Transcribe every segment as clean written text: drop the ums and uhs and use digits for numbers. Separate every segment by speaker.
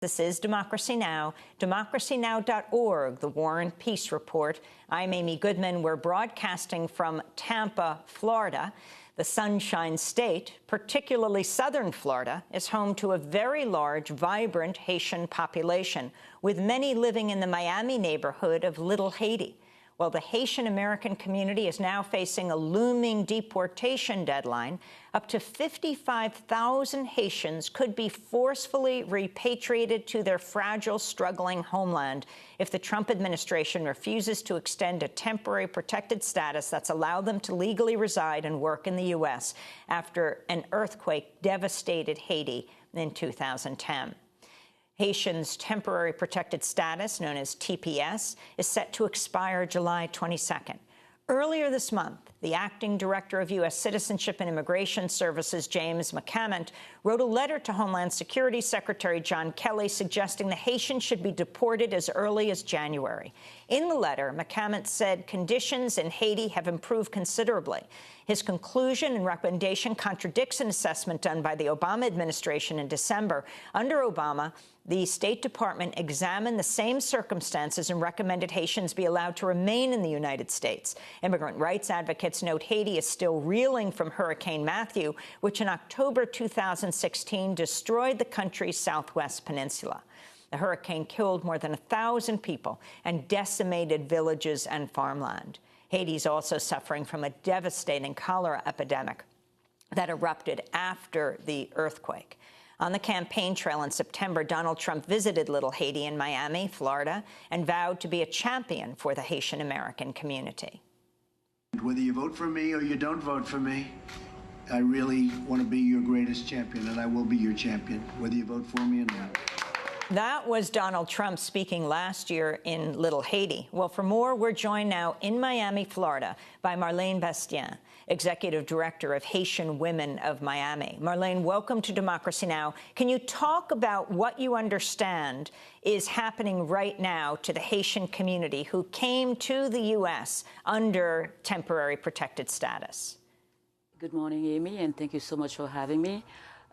Speaker 1: This is Democracy Now!, democracynow.org, the War and Peace Report. I'm Amy Goodman. We're broadcasting from Tampa, Florida. The Sunshine State, particularly southern Florida, is home to a very large, vibrant Haitian population, with many living in the Miami neighborhood of Little Haiti. Well, the Haitian-American community is now facing a looming deportation deadline. Up to 55,000 Haitians could be forcefully repatriated to their fragile, struggling homeland if the Trump administration refuses to extend a temporary protected status that's allowed them to legally reside and work in the U.S. after an earthquake devastated Haiti in 2010. Haitians' temporary protected status, known as TPS, is set to expire July 22nd. Earlier this month, the acting director of U.S. Citizenship and Immigration Services, James McCament, wrote a letter to Homeland Security Secretary John Kelly suggesting the Haitians should be deported as early as January. In the letter, McCament said conditions in Haiti have improved considerably. His conclusion and recommendation contradicts an assessment done by the Obama administration in December. Under Obama, the State Department examined the same circumstances and recommended Haitians be allowed to remain in the United States. Immigrant rights advocates note Haiti is still reeling from Hurricane Matthew, which in October 2016 destroyed the country's southwest peninsula. The hurricane killed more than 1,000 people and decimated villages and farmland. Haiti is also suffering from a devastating cholera epidemic that erupted after the earthquake. On the campaign trail in September, Donald Trump visited Little Haiti in Miami, Florida, and vowed to be a champion for the Haitian-American community.
Speaker 2: Whether you vote for me or you don't vote for me, I really want to be your greatest champion, and I will be your champion, whether you vote for me or not.
Speaker 1: That was Donald Trump speaking last year in Little Haiti. Well, for more, we're joined now in Miami, Florida, by Marlene Bastien, Executive Director of Haitian Women of Miami. Marlene, welcome to Democracy Now! Can you talk about what you understand is happening right now to the Haitian community who came to the U.S. under temporary protected status?
Speaker 3: Good morning, Amy, and thank you so much for having me.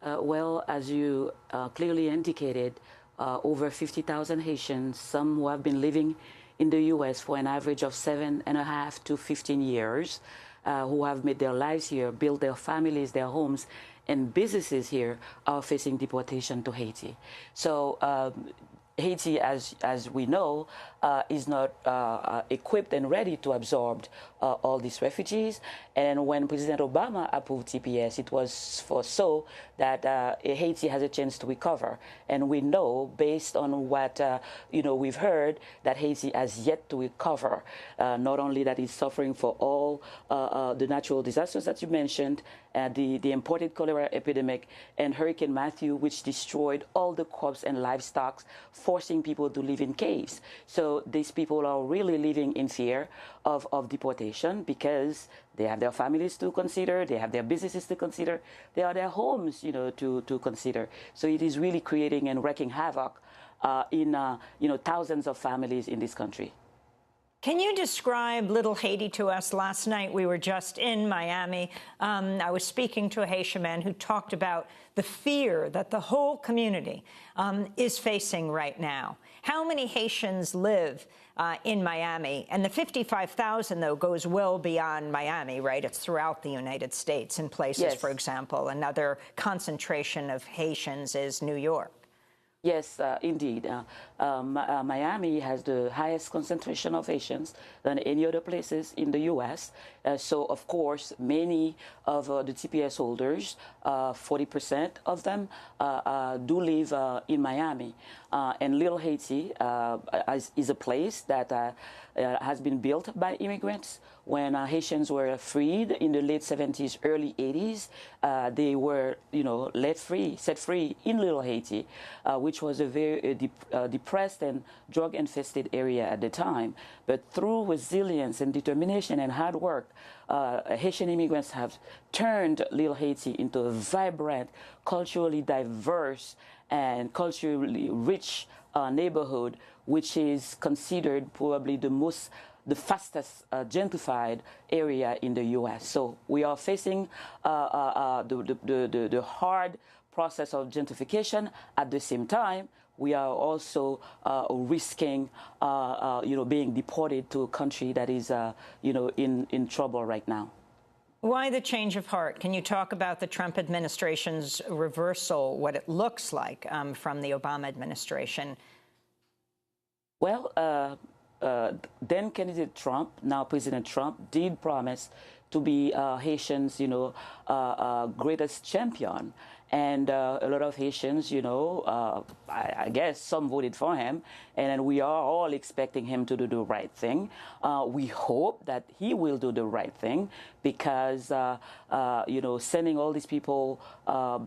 Speaker 3: Well, as you clearly indicated, over 50,000 Haitians, some who have been living in the U.S. for an average of 7.5 to 15 years, who have made their lives here, built their families, their homes, and businesses here, are facing deportation to Haiti. So Haiti, as we know, is not equipped and ready to absorb all these refugees. And when President Obama approved TPS, it was for so that Haiti has a chance to recover. And we know, based on what we've heard, that Haiti has yet to recover. Not only that it's suffering for all the natural disasters that you mentioned, the imported cholera epidemic, and Hurricane Matthew, which destroyed all the crops and livestock, forcing people to live in caves. So these people are really living in fear of deportation because they have their families to consider, they have their businesses to consider, they have their homes, to consider. So it is really creating and wreaking havoc in thousands of families in this country.
Speaker 1: Can you describe Little Haiti to us? Last night, we were just in Miami. I was speaking to a Haitian man who talked about the fear that the whole community is facing right now. How many Haitians live in Miami? And the 55,000, though, goes well beyond Miami, right? It's throughout the United States in places, yes. For example. Another concentration of Haitians is New York.
Speaker 3: Yes, indeed. Miami has the highest concentration of Haitians than any other places in the U.S. So, of course, many of the TPS holders, 40% of them, do live in Miami. And Little Haiti is a place that has been built by immigrants. When Haitians were freed in the late 70s, early 80s, they were, set free in Little Haiti, which was a very depressed and drug-infested area at the time. But through resilience and determination and hard work, Haitian immigrants have turned Little Haiti into a vibrant, culturally diverse, and culturally rich neighborhood, which is considered probably the fastest gentrified area in the U.S. So we are facing the hard process of gentrification. At the same time, we are also risking, being deported to a country that is, in trouble right now.
Speaker 1: Why the change of heart? Can you talk about the Trump administration's reversal, what it looks like from the Obama administration?
Speaker 3: Well, then candidate Trump, now President Trump, did promise to be Haitians, greatest champion. And a lot of Haitians, I guess some voted for him, and we are all expecting him to do the right thing. We hope that he will do the right thing because, sending all these people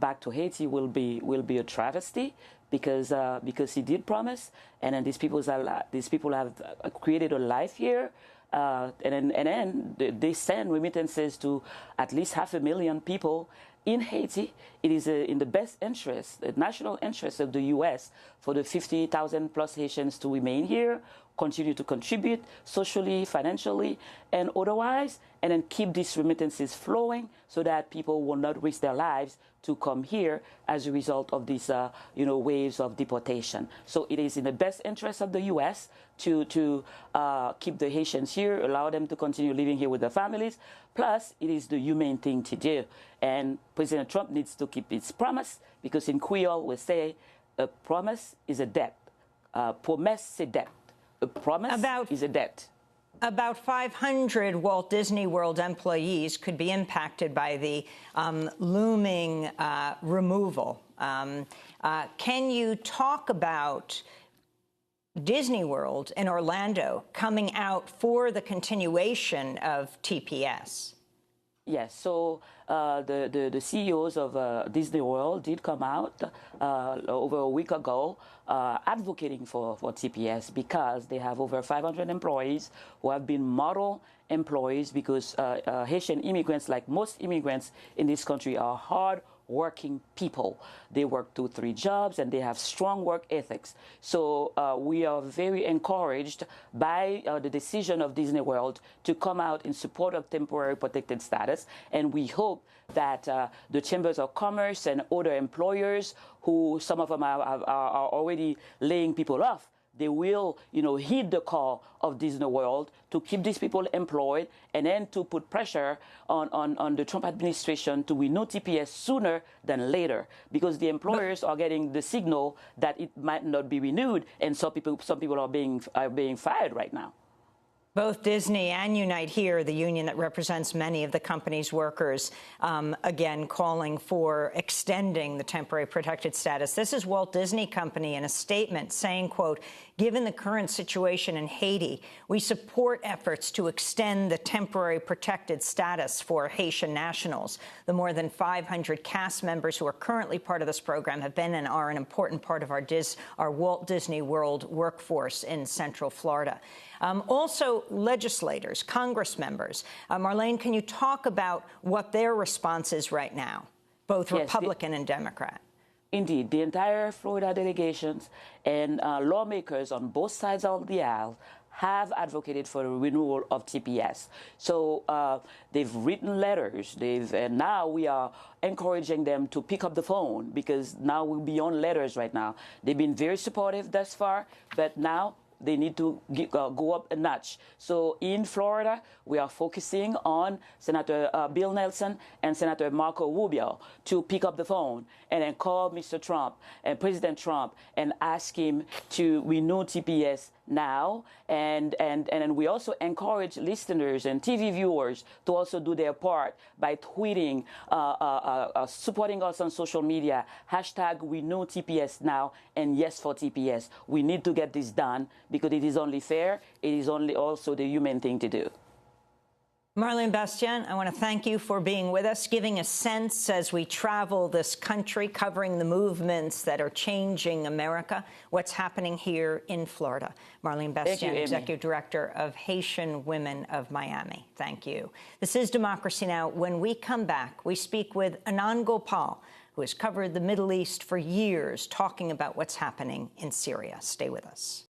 Speaker 3: back to Haiti will be a travesty. Because he did promise, and then these people have created a life here, and then they send remittances to at least 500,000 people in Haiti. It is in the best interest, the national interest of the U.S. for the 50,000 plus Haitians to remain here, continue to contribute socially, financially, and otherwise, and then keep these remittances flowing so that people will not risk their lives to come here as a result of these, waves of deportation. So it is in the best interest of the U.S. to keep the Haitians here, allow them to continue living here with their families. Plus, it is the humane thing to do. And President Trump needs to keep his promise, because in Creole we say a promise is a debt. Promesse, c'est dette. A promise is a debt.
Speaker 1: About 500 Walt Disney World employees could be impacted by the looming removal. Can you talk about Disney World in Orlando coming out for the continuation of TPS?
Speaker 3: Yes, so the CEOs of Disney World did come out over a week ago advocating for TPS because they have over 500 employees who have been model employees because Haitian immigrants, like most immigrants in this country, are hard-working people. They work 2-3 jobs and they have strong work ethics. So we are very encouraged by the decision of Disney World to come out in support of temporary protected status, and we hope that the chambers of commerce and other employers, who some of them are already laying people off, they will, heed the call of Disney World to keep these people employed and then to put pressure on the Trump administration to renew TPS sooner than later, because the employers are getting the signal that it might not be renewed, and some people are being fired right now.
Speaker 1: Both Disney and Unite Here, the union that represents many of the company's workers, again calling for extending the temporary protected status. This is Walt Disney Company in a statement saying, quote, "Given the current situation in Haiti, we support efforts to extend the temporary protected status for Haitian nationals. The more than 500 cast members who are currently part of this program have been and are an important part of our Walt Disney World workforce in Central Florida." Also, legislators, Congress members. Marlene, can you talk about what their response is right now, both Republican and Democrat?
Speaker 3: Indeed, the entire Florida delegations and lawmakers on both sides of the aisle have advocated for the renewal of TPS. So they've written letters, and now we are encouraging them to pick up the phone, because now we're beyond letters right now. They've been very supportive thus far, but now they need to go up a notch. So in Florida, we are focusing on Senator Bill Nelson and Senator Marco Rubio to pick up the phone and then call Mr. Trump and President Trump and ask him to renew TPS now. And we also encourage listeners and TV viewers to also do their part by tweeting, supporting us on social media, hashtag renew TPS now and yes for TPS. We need to get this done because it is only fair. It is only also the human thing to do.
Speaker 1: Marlene Bastien, I want to thank you for being with us, giving a sense as we travel this country, covering the movements that are changing America, what's happening here in Florida. Marlene Bastien, Executive Director of Haitian Women of Miami. Thank you. This is Democracy Now! When we come back, we speak with Anand Gopal, who has covered the Middle East for years, talking about what's happening in Syria. Stay with us.